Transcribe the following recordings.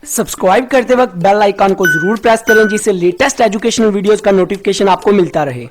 Subscribe करते वक्त bell icon को जरूर प्रेस करें जिससे लेटेस्ट एजुकेशनल वीडियोस का नोटिफिकेशन आपको मिलता रहे।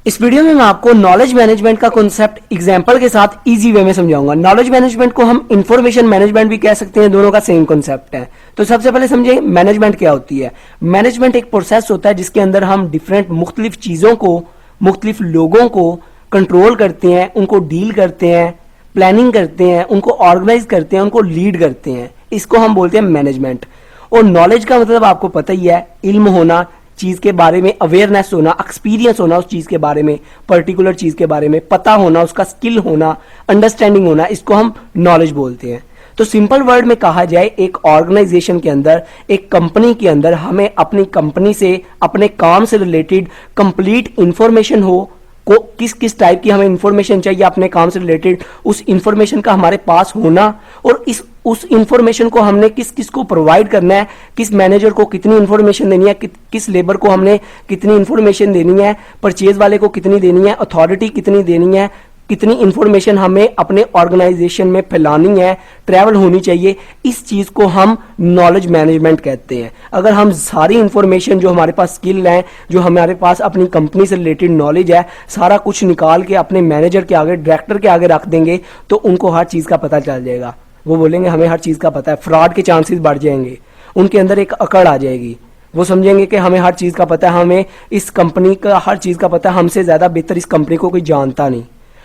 इस वीडियो में मैं आपको नॉलेज मैनेजमेंट का कॉन्सेप्ट एग्जांपल के साथ इजी वे में समझाऊंगा। नॉलेज मैनेजमेंट को हम इंफॉर्मेशन मैनेजमेंट भी कह सकते हैं, दोनों का सेम कॉन्सेप्ट है। तो सबसे पहले समझिए मैनेजमेंट क्या होती है। मैनेजमेंट एक प्रोसेस होता है जिसके अंदर हम डिफरेंट मुख्तलिफ चीजों को, मुख्तलिफ लोगों को कंट्रोल करते हैं, उनको डील करते हैं, प्लानिंग करते हैं, उनको ऑर्गेनाइज करते हैं, उनको लीड करते हैं। इसको हम बोलते हैं मैनेजमेंट। और नॉलेज का मतलब आपको पता ही है, इल्म होना, चीज के बारे में अवेयरनेस होना, एक्सपीरियंस होना उस चीज के बारे में, पर्टिकुलर चीज के बारे में पता होना, उसका स्किल होना, अंडरस्टैंडिंग होना, इसको हम नॉलेज बोलते हैं। तो सिंपल वर्ड में कहा जाए, एक ऑर्गेनाइजेशन के अंदर, एक कंपनी के अंदर हमें अपनी कंपनी से, अपने काम से रिलेटेड कंप्लीट इंफॉर्मेशन हो, को किस किस टाइप की हमें इंफॉर्मेशन चाहिए अपने काम से रिलेटेड, उस इंफॉर्मेशन का हमारे पास होना, और उस इंफॉर्मेशन को हमने किस किस को प्रोवाइड करना है, किस मैनेजर को कितनी इंफॉर्मेशन देनी है, किस लेबर को हमने कितनी इंफॉर्मेशन देनी है, परचेज वाले को कितनी देनी है, अथॉरिटी कितनी देनी है, कितनी इंफॉर्मेशन हमें अपने ऑर्गेनाइजेशन में फैलानी है, ट्रैवल होनी चाहिए। इस चीज को हम नॉलेज मैनेजमेंट कहते हैं। अगर हम सारी इंफॉर्मेशन जो हमारे पास स्किल है, जो हमारे पास अपनी कंपनी से रिलेटेड नॉलेज है, सारा कुछ निकाल के अपने मैनेजर के आगे, डायरेक्टर के आगे रख देंगे तो उनको हर चीज का पता चल जाएगा। वो बोलेंगे हमें हर चीज का पता है, फ्रॉड के चांसेस बढ़ जाएंगे, उनके अंदर एक अकड़ आ जाएगी। वो समझेंगे कि हमें हर चीज का पता है, हमें इस कंपनी का हर चीज का पता है, हमसे ज्यादा बेहतर इस कंपनी को कोई जानता नहीं।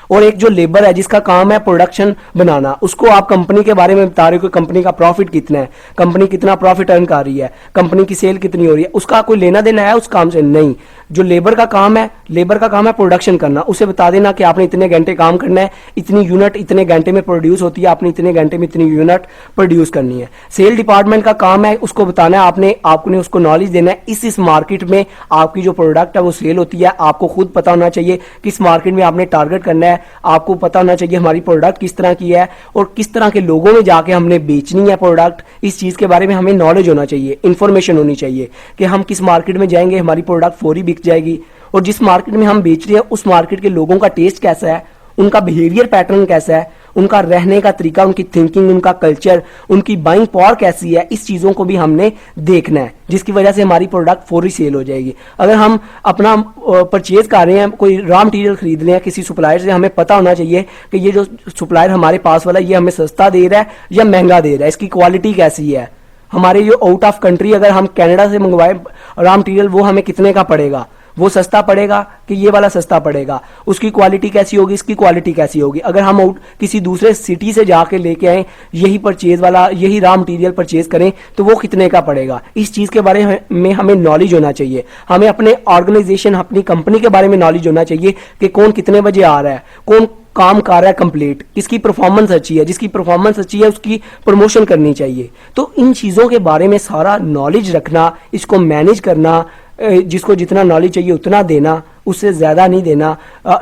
और एक जो लेबर है जिसका काम है प्रोडक्शन बनाना, उसको आप कंपनी के बारे में बता रहे हो कि कंपनी का प्रॉफिट कितना है, कंपनी कितना प्रॉफिट अर्न कर रही है, कंपनी की सेल कितनी हो रही है, उसका कोई लेना देना है उस काम से? नहीं। जो लेबर का काम है प्रोडक्शन करना। उसे बता देना कि आपने इतने घंटे काम करना है, इतनी यूनिट इतने घंटे में प्रोड्यूस होती है, आपने इतने घंटे में इतनी यूनिट प्रोड्यूस करनी है। सेल डिपार्टमेंट का काम है उसको बताना है, आपने उसको नॉलेज देना है, इस मार्केट में आपकी जो प्रोडक्ट है वो सेल होती है, आपको खुद पता होना चाहिए किस मार्केट में आपने टारगेट करना है, आपको पता होना चाहिए हमारी प्रोडक्ट किस तरह की है और किस तरह के लोगों में जाके हमने बेचनी है प्रोडक्ट। इस चीज के बारे में हमें नॉलेज होना चाहिए, इंफॉर्मेशन होनी चाहिए कि हम किस मार्केट में जाएंगे, हमारी प्रोडक्ट फौरी बिक जाएगी, और जिस मार्केट में हम बेच रहे हैं उस मार्केट के लोगों का टेस्ट कैसा है, उनका बिहेवियर पैटर्न कैसा है, उनका रहने का तरीका, उनकी थिंकिंग, उनका कल्चर, उनकी बाइंग पावर कैसी है, इस चीजों को भी हमने देखना है, जिसकी वजह से हमारी प्रोडक्ट फौरी सेल हो जाएगी। अगर हम अपना परचेज कर रहे हैं, कोई रॉ मटेरियल खरीद रहे हैं किसी सुप्लायर से, हमें पता होना चाहिए कि ये जो सुप्लायर हमारे पास वाला ये हमें सस्ता दे रहा है या महंगा दे रहा है, इसकी क्वालिटी कैसी है। हमारे जो आउट ऑफ कंट्री अगर हम कनाडा से मंगवाए रॉ मटेरियल, वो हमें कितने का पड़ेगा, वो सस्ता पड़ेगा कि ये वाला सस्ता पड़ेगा, उसकी क्वालिटी कैसी होगी, इसकी क्वालिटी कैसी होगी। अगर हम किसी दूसरे सिटी से जाके लेके आए, यही परचेज वाला, यही रॉ मटेरियल परचेज करें तो वो कितने का पड़ेगा। इस चीज के बारे में हमें नॉलेज होना चाहिए। हमें अपने ऑर्गेनाइजेशन, अपनी कंपनी के बारे में नॉलेज होना चाहिए कि कौन कितने बजे आ रहा है, कौन काम कर रहा है कंप्लीट, किसकी परफॉर्मेंस अच्छी है, जिसकी परफॉर्मेंस अच्छी है उसकी प्रमोशन करनी चाहिए। तो इन चीजों के बारे में सारा नॉलेज रखना, इसको मैनेज करना, जिसको जितना नॉलेज चाहिए उतना देना, उससे ज्यादा नहीं देना।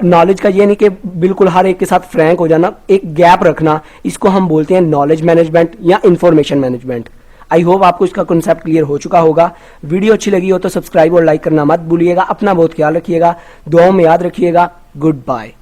नॉलेज का ये नहीं कि बिल्कुल हर एक के साथ फ्रैंक हो जाना, एक गैप रखना, इसको हम बोलते हैं नॉलेज मैनेजमेंट या इंफॉर्मेशन मैनेजमेंट। आई होप आपको इसका कॉन्सेप्ट क्लियर हो चुका होगा। वीडियो अच्छी लगी हो तो सब्सक्राइब और लाइक करना मत भूलिएगा। अपना बहुत ख्याल रखिएगा, दुआओं में याद रखिएगा। Good bye.